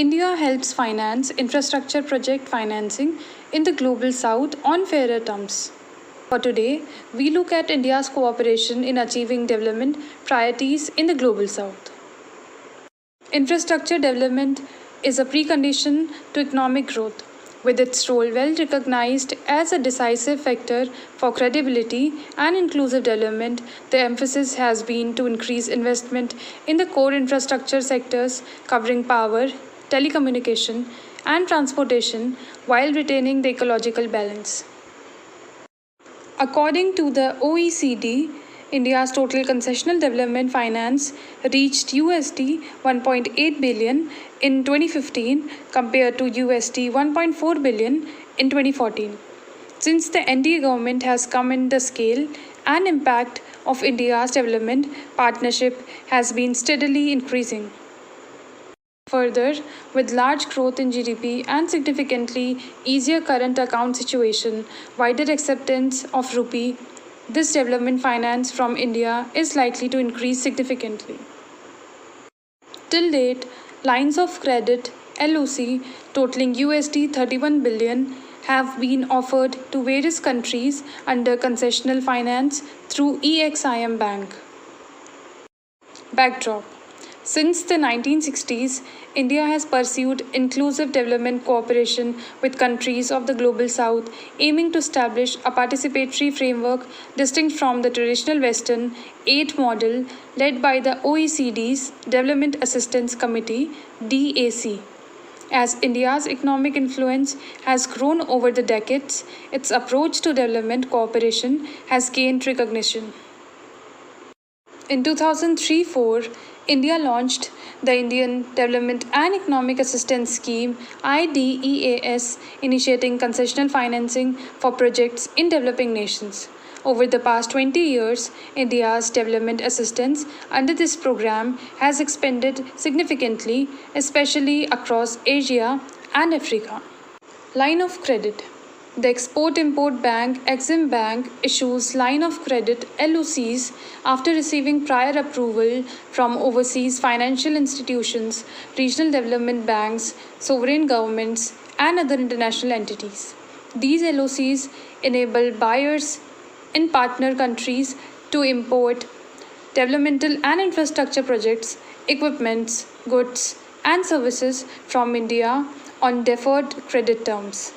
India helps finance infrastructure project financing in the global south on fairer terms. For today, we look at India's cooperation in achieving development priorities in the global south. Infrastructure development is a precondition to economic growth, with its role well recognized as a decisive factor for credibility and inclusive development. The emphasis has been to increase investment in the core infrastructure sectors covering power, telecommunication, and transportation while retaining the ecological balance. According to the OECD, India's total concessional development finance reached USD 1.8 billion in 2015 compared to USD 1.4 billion in 2014. Since the NDA government has come in, the scale and impact of India's development partnership has been steadily increasing. Further, with large growth in GDP and significantly easier current account situation, wider acceptance of rupee, this development finance from India is likely to increase significantly. Till date, lines of credit LOC totaling USD 31 billion have been offered to various countries under concessional finance through EXIM Bank. Backdrop. Since the 1960s, India has pursued inclusive development cooperation with countries of the global south, aiming to establish a participatory framework distinct from the traditional Western aid model led by the OECD's Development Assistance Committee (DAC). As India's economic influence has grown over the decades, its approach to development cooperation has gained recognition. In 2003-4, India launched the Indian Development and Economic Assistance Scheme IDEAS, initiating concessional financing for projects in developing nations. Over the past 20 years, India's development assistance under this program has expanded significantly, especially across Asia and Africa. Line of credit. The Export-Import Bank Exim Bank issues line of credit LOCs after receiving prior approval from overseas financial institutions, regional development banks, sovereign governments, and other international entities. These LOCs enable buyers in partner countries to import developmental and infrastructure projects, equipments, goods, and services from India on deferred credit terms.